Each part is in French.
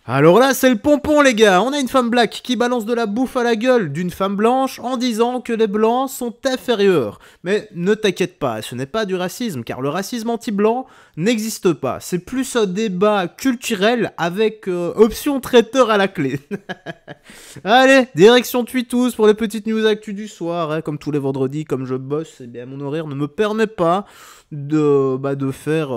Alors là, c'est le pompon, les gars. On a une femme black qui balance de la bouffe à la gueule d'une femme blanche en disant que les blancs sont inférieurs. Mais ne t'inquiète pas, ce n'est pas du racisme, car le racisme anti-blanc n'existe pas. C'est plus un débat culturel avec option traiteur à la clé. Allez, direction Tweetos pour les petites news actu du soir. Hein. Comme tous les vendredis, comme je bosse, eh bien, mon horaire ne me permet pas de faire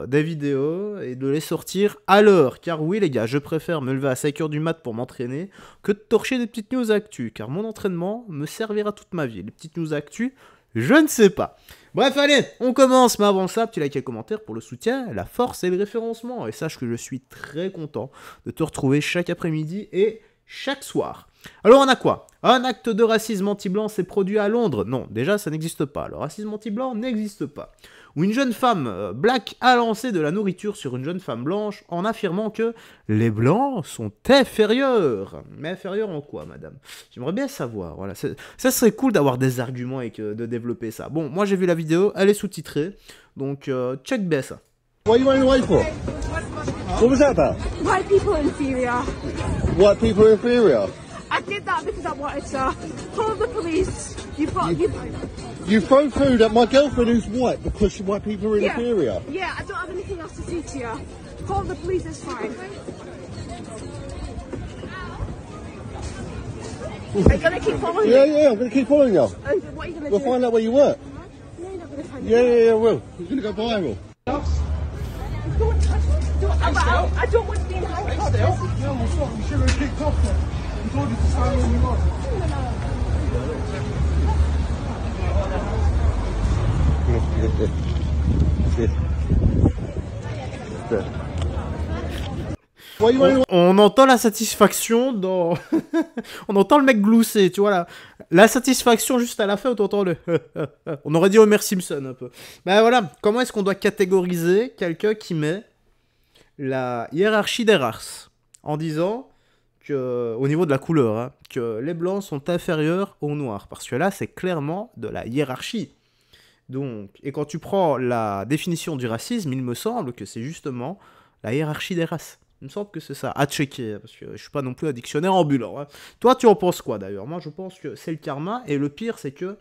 des vidéos et de les sortir à l'heure. Car oui les gars, je préfère me lever à 5h du mat pour m'entraîner que de torcher des petites news actu. Car mon entraînement me servira toute ma vie. Les petites news actu, je ne sais pas. Bref, allez, on commence. Mais avant ça, petit like et commentaire pour le soutien, la force et le référencement. Et sache que je suis très content de te retrouver chaque après-midi et chaque soir. Alors on a quoi? Un acte de racisme anti-blanc s'est produit à Londres. Non, déjà ça n'existe pas. Le racisme anti-blanc n'existe pas. Où une jeune femme black a lancé de la nourriture sur une jeune femme blanche en affirmant que les blancs sont inférieurs. Mais inférieurs en quoi, madame? J'aimerais bien savoir. Voilà, ça serait cool d'avoir des arguments et de développer ça. Bon, moi j'ai vu la vidéo, elle est sous-titrée. Donc check bien ça. What are you running away for? What was that about? White people are inferior. White people are inferior. I did that because I wanted to. Call the police. You throw food at my girlfriend who's white because white people are inferior. Yeah, I don't have anything else to say to you. Call the police, it's fine. Are you gonna keep following me? Yeah, I'm gonna keep following you. And what are you gonna We'll do? find out where you work. No, you're not gonna find Yeah, we'll. It's gonna go viral. I don't want to be in handcuffs. You should have kicked off then. You told you to stand where you are. On entend la satisfaction dans... on entend le mec glousser, tu vois, la satisfaction juste à la fin où t'entends le... on aurait dit Homer Simpson un peu. Ben voilà, comment est-ce qu'on doit catégoriser quelqu'un qui met la hiérarchie des races en disant que, au niveau de la couleur, hein, que les blancs sont inférieurs aux noirs. Parce que là, c'est clairement de la hiérarchie. Donc, et quand tu prends la définition du racisme, il me semble que c'est justement la hiérarchie des races. Il me semble que c'est ça, à checker, parce que je suis pas non plus un dictionnaire ambulant. Hein. Toi, tu en penses quoi d'ailleurs? Moi, je pense que c'est le karma, et le pire, c'est que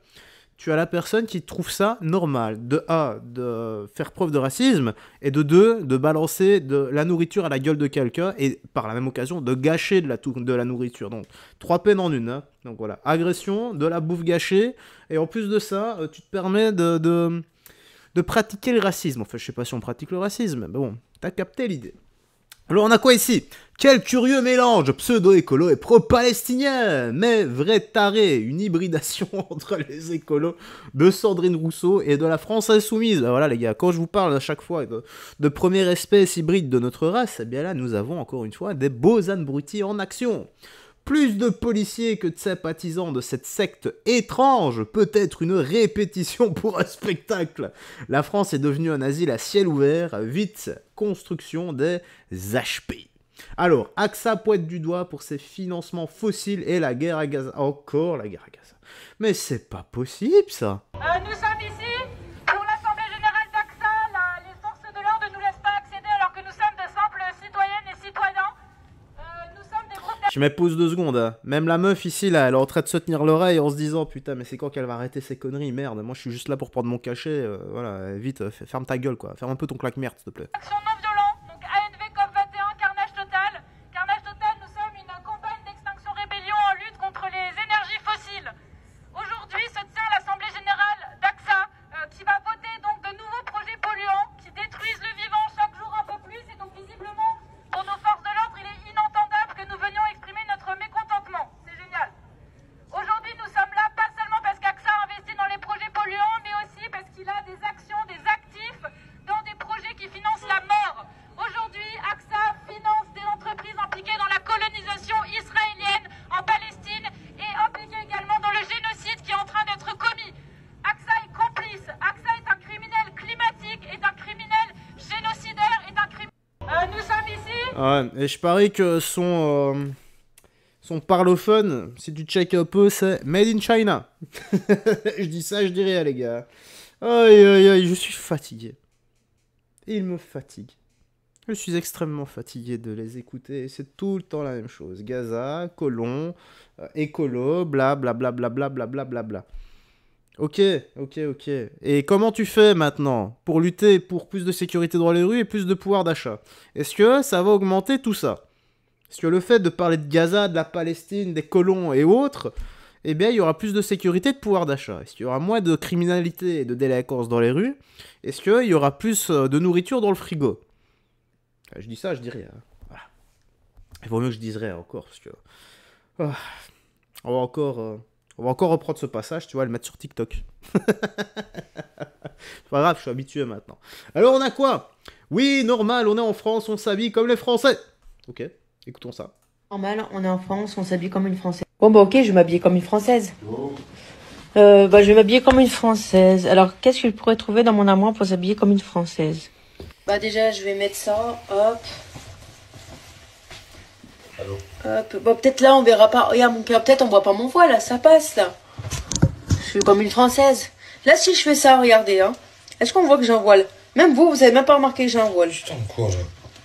tu as la personne qui trouve ça normal, de A, de faire preuve de racisme, et de 2, de balancer de la nourriture à la gueule de quelqu'un, et par la même occasion, de gâcher de la nourriture. Donc, 3 peines en une. Hein. Donc voilà, agression, de la bouffe gâchée, et en plus de ça, tu te permets de pratiquer le racisme. Enfin, je sais pas si on pratique le racisme, mais bon, t'as capté l'idée. Alors on a quoi ici? Quel curieux mélange pseudo-écolo et pro-palestinien. Mais vrai taré, une hybridation entre les écolos de Sandrine Rousseau et de la France insoumise. Ben voilà les gars, quand je vous parle à chaque fois de première espèce hybride de notre race, eh bien là nous avons encore une fois des beaux abrutis en action. Plus de policiers que de sympathisants de cette secte étrange, peut-être une répétition pour un spectacle. La France est devenue un asile à ciel ouvert, vite construction des HP. Alors, AXA pointe du doigt pour ses financements fossiles et la guerre à Gaza. Encore la guerre à Gaza. Mais c'est pas possible ça. Nous sommes ici pour l'Assemblée Générale d'AXA. Les forces de l'ordre ne nous laissent pas accéder alors que nous sommes de simples citoyennes et citoyens. Nous sommes des groupes... Je m'épose 2 secondes, hein. Même la meuf ici, là, elle est en train de se tenir l'oreille en se disant putain, mais c'est quand qu'elle va arrêter ses conneries, merde. Moi, je suis juste là pour prendre mon cachet. Voilà, vite, ferme ta gueule, quoi. Ferme un peu ton claque-merde, s'il te plaît. Actions non violentes, donc ANV COP21, carnage total. Carnage total, nous sommes une campagne d'extinction rébellion en lutte contre les énergies fossiles. Aujourd'hui se tient l'Assemblée Générale d'AXA qui va voter donc de nouveaux projets polluants qui détruisent le vivant chaque jour un peu plus. Et donc visiblement, pour nos forces de l'ordre, il est inentendable que nous venions exprimer notre mécontentement. C'est génial. Aujourd'hui, nous sommes là pas seulement parce qu'AXA investit dans les projets polluants, mais aussi parce qu'il a des actions, des actifs dans des projets qui financent la mort. Aujourd'hui, AXA finance des entreprises impliquées dans la colonisation israélienne en Palestine et impliquées également dans le génocide qui est en train d'être commis. AXA est complice. AXA est un criminel climatique, est un criminel génocidaire, est un criminel... nous sommes ici... Ouais, et je parie que son parlophone, si tu check un peu, c'est Made in China. Je dis ça, je dis rien, les gars. Aïe, aïe, aïe, je suis fatigué. Il me fatigue. Je suis extrêmement fatigué de les écouter. C'est tout le temps la même chose. Gaza, colon, écolo, bla bla bla bla bla bla bla bla bla. Ok. Et comment tu fais maintenant pour lutter pour plus de sécurité dans les rues et plus de pouvoir d'achat? Est-ce que ça va augmenter tout ça? Est-ce que le fait de parler de Gaza, de la Palestine, des colons et autres, eh bien, il y aura plus de sécurité et de pouvoir d'achat? Est-ce qu'il y aura moins de criminalité et de délinquance dans les rues? Est-ce qu'il y aura plus de nourriture dans le frigo? Je dis ça, je dis rien. Voilà. Il vaut mieux que je dise rien encore, parce que... Ah, on va encore reprendre ce passage, tu vois, et le mettre sur TikTok. C'est pas grave, je suis habitué maintenant. Alors, on a quoi? Oui, normal, on est en France, on s'habille comme les Français. Ok, écoutons ça. Normal, on est en France, on s'habille comme une Française. Bon bah ok, je vais m'habiller comme une Française. Je vais m'habiller comme une Française. Alors, qu'est-ce que je pourrais trouver dans mon armoire pour s'habiller comme une Française? Bah déjà, je vais mettre ça, hop. Allô? Hop, bon peut-être là on verra pas. Regarde mon cœur, peut-être on voit pas mon voile là, ça passe là. Je suis comme une Française. Là si je fais ça, regardez hein. Est-ce qu'on voit que j'ai un voile? Même vous, vous avez même pas remarqué que j'ai un voile. Putain, quoi, là?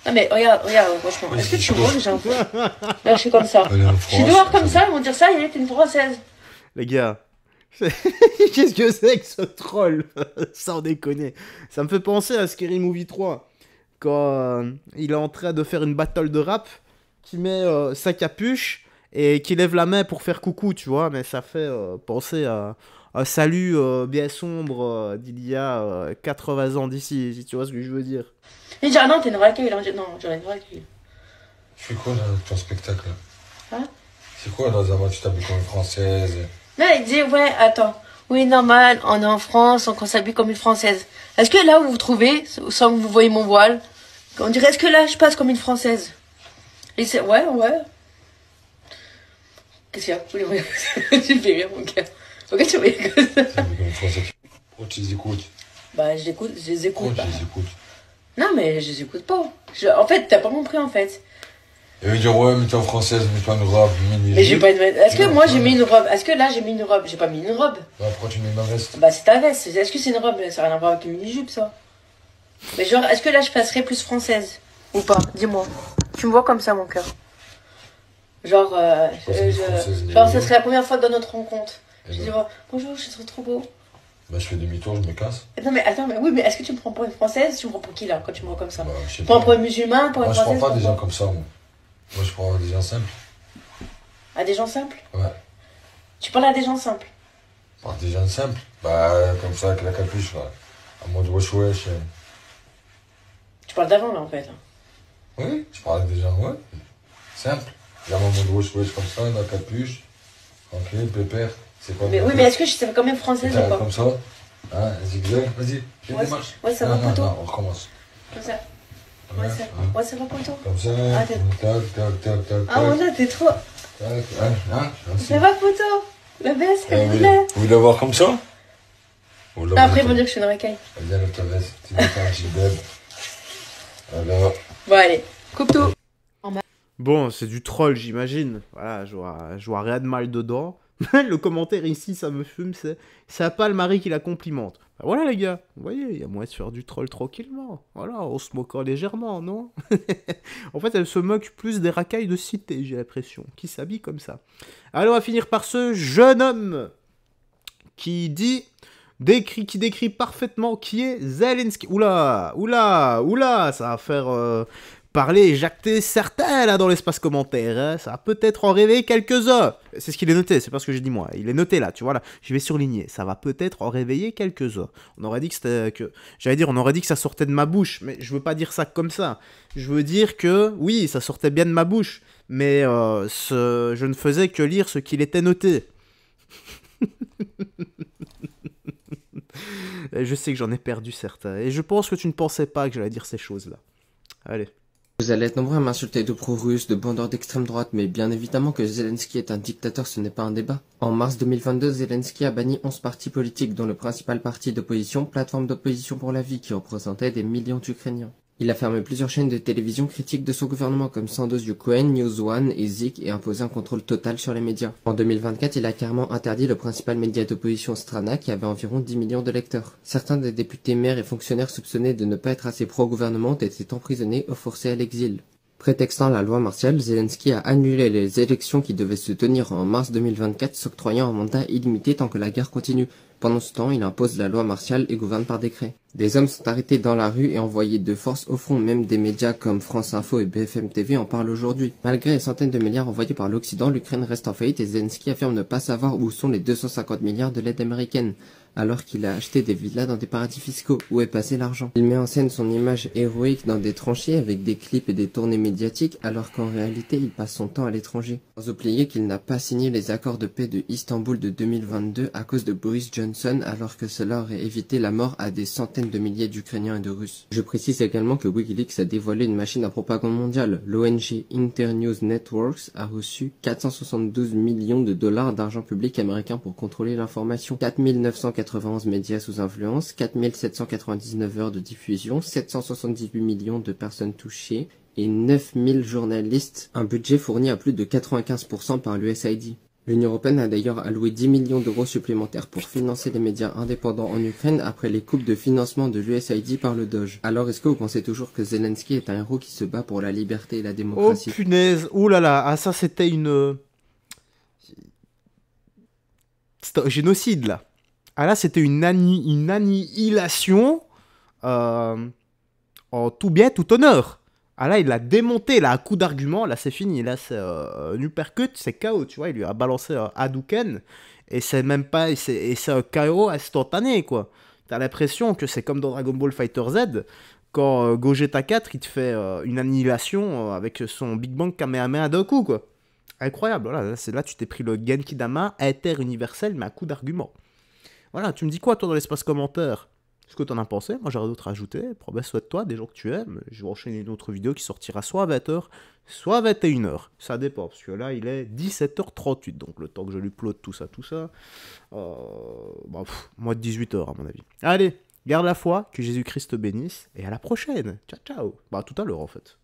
Non mais regarde, franchement. Est-ce que tu vois que j'ai un voile? Là je suis comme ça. Je suis dehors comme ça, ils vont dire ça, il est une Française. Les gars, qu'est-ce que c'est que ce troll? Sans déconner. Ça me fait penser à Scary Movie 3. Quand il est en train de faire une battle de rap, qui met sa capuche et qui lève la main pour faire coucou, tu vois. Mais ça fait penser à un salut bien sombre d'il y a 80 ans d'ici, si tu vois ce que je veux dire. Il dit ah non, t'es une vraie cueille. Non, j'aurais une vraie cueille. Tu fais quoi, là, ton spectacle, là? Hein? C'est quoi, dans un match, tu t'habilles comme une Française? Non, il dit, ouais, attends. Oui, normal, on est en France, donc on s'habille comme une Française. Est-ce que là, vous vous trouvez, sans que vous voyez mon voile, on dirait, est-ce que là, je passe comme une Française? Et c'est, ouais. Qu'est-ce qu'il y a? Tu me fais rire, mon gars. Pourquoi tu me rigoles? T'habilles comme une Française. Pourquoi tu les écoutes? Bah, je les écoute. Pourquoi Bah. tu les écoutes? Non, mais je les écoute pas. En fait, t'as pas compris, en fait. Il veut dire, ouais, mais t'es en Française, mets-toi une robe, mini. Mais j'ai pas une... Est-ce que moi, j'ai mis une robe? Est-ce que là, j'ai mis une robe? J'ai pas mis une robe. Bah, pourquoi tu mets ma veste? Bah, c'est ta veste. Est-ce que c'est une robe? Ça n'a rien à voir avec une mini-jupe, ça. Mais genre, est-ce que là, je passerais plus française? Ou pas? Dis-moi. Tu me vois comme ça, mon cœur. Genre, genre, ça serait la première fois dans notre rencontre. Je dis, bonjour, je suis trop beau. Bah, je fais demi-tour, je me casse. Non, mais attends, mais oui, mais est-ce que tu me prends pour une française? Tu me prends pour qui, là, quand tu me vois comme ça? Bah, je sais Tu me prends pas. pour une musulmane, pour une Moi, je française? prends pas des gens comme ça, moi. Moi, je prends des gens simples. À des gens simples? Ouais. Tu parles à des gens simples? Par des gens simples. Bah, comme ça, avec la capuche, là. En mode wesh wesh. Tu parles d'avant, là, en fait. Oui, je parle avec des gens, ouais. Simple. Genre en mode wesh wesh comme ça, la capuche. Tranquille, pépère. C'est quoi? Mais oui, mais est-ce que je serais quand même française ou pas? Comme ça. Hein, zigzag, vas-y. Fais Ouais, des marches. ouais, ça va, Non, poteau. non, on recommence. Comme ça. Ouais, ça va, poteau. Comme ça. Ah, t'es- Tac. Ah, voilà, t'es trop... Tac, hein, Ça va, poteau? La veste, elle vous est là. voulez la voir comme ça? Après, ils vont dire que je suis une racaille. Vas-y, lève ta veste. Tu mets un petit beb. Voilà. Bon, allez, coupe tout. Bon, c'est du troll, j'imagine. Voilà, je vois rien de mal dedans. Le commentaire ici, ça me fume, c'est pas le mari qui la complimente. Bah voilà les gars, vous voyez, il y a moyen de faire du troll tranquillement. Voilà, en se moquant légèrement, non? En fait, elle se moque plus des racailles de cité, j'ai l'impression, qui s'habillent comme ça. Alors, on va finir par ce jeune homme qui décrit parfaitement qui est Zelensky. Oula, ça va faire parler et jacter certains là dans l'espace commentaire. Hein. Ça va peut-être en réveiller quelques-uns. C'est ce qu'il est noté, c'est pas ce que j'ai dit moi. Il est noté là, tu vois là. Je vais surligner. Ça va peut-être en réveiller quelques-uns. On aurait dit que c'était on aurait dit que ça sortait de ma bouche, mais je veux pas dire ça comme ça. Je veux dire que oui, ça sortait bien de ma bouche, mais je ne faisais que lire ce qu'il était noté. Et je sais que j'en ai perdu certains. Et je pense que tu ne pensais pas que j'allais dire ces choses-là. Allez. Vous allez être nombreux à m'insulter de pro-russe, de bandeurs d'extrême droite, mais bien évidemment que Zelensky est un dictateur, ce n'est pas un débat. En mars 2022, Zelensky a banni 11 partis politiques, dont le principal parti d'opposition, Plateforme d'opposition pour la vie, qui représentait des millions d'Ukrainiens. Il a fermé plusieurs chaînes de télévision critiques de son gouvernement comme Sandoz Ukraine, News One et Zik et imposé un contrôle total sur les médias. En 2024, il a carrément interdit le principal média d'opposition Strana qui avait environ 10 millions de lecteurs. Certains des députés, maires et fonctionnaires soupçonnés de ne pas être assez pro-gouvernement étaient emprisonnés ou forcés à l'exil. Prétextant la loi martiale, Zelensky a annulé les élections qui devaient se tenir en mars 2024, s'octroyant un mandat illimité tant que la guerre continue. Pendant ce temps, il impose la loi martiale et gouverne par décret. Des hommes sont arrêtés dans la rue et envoyés de force au front, même des médias comme France Info et BFM TV en parlent aujourd'hui. Malgré les centaines de milliards envoyés par l'Occident, l'Ukraine reste en faillite et Zelensky affirme ne pas savoir où sont les 250 milliards de l'aide américaine, alors qu'il a acheté des villas dans des paradis fiscaux. Où est passé l'argent? Il met en scène son image héroïque dans des tranchées avec des clips et des tournées médiatiques, alors qu'en réalité il passe son temps à l'étranger. Sans oublier qu'il n'a pas signé les accords de paix de Istanbul de 2022 à cause de Boris Johnson, alors que cela aurait évité la mort à des centaines de milliers d'Ukrainiens et de Russes. Je précise également que WikiLeaks a dévoilé une machine à propagande mondiale. L'ONG Internews Networks a reçu 472 millions de dollars d'argent public américain pour contrôler l'information. 4991 médias sous influence, 4799 heures de diffusion, 778 millions de personnes touchées et 9000 journalistes, un budget fourni à plus de 95% par l'USAID. L'Union européenne a d'ailleurs alloué 10 millions d'euros supplémentaires pour financer les médias indépendants en Ukraine après les coupes de financement de l'USAID par le Doge. Alors est-ce que vous pensez toujours que Zelensky est un héros qui se bat pour la liberté et la démocratie? Oh punaise, ouh là là, ah ça c'était une... C'était un génocide là. Ah là c'était une annihilation en tout bien, tout honneur. Ah là, il l'a démonté, là, à coup d'argument, là, c'est fini. Là, c'est un uppercut, c'est KO, tu vois. Il lui a balancé un Hadouken, et c'est même pas... Et c'est un KO instantané, quoi. T'as l'impression que c'est comme dans Dragon Ball Fighter Z, quand Gogeta 4, il te fait une annihilation avec son Big Bang Kamehameha d'un coup, quoi. Incroyable, voilà. Là, tu t'es pris le Genkidama inter-universel, mais à coup d'argument. Voilà, tu me dis quoi, toi, dans l'espace commentaire? Ce que t'en as pensé? Moi j'aurais d'autres à ajouter. Souhaite-toi des gens que tu aimes. Je vais enchaîner une autre vidéo qui sortira soit à 20h, soit à 21h. Ça dépend, parce que là il est 17h38, donc le temps que je lui upload tout ça. Moins de 18h à mon avis. Allez, garde la foi, que Jésus-Christ te bénisse, et à la prochaine. Ciao, ciao. Bah à tout à l'heure en fait.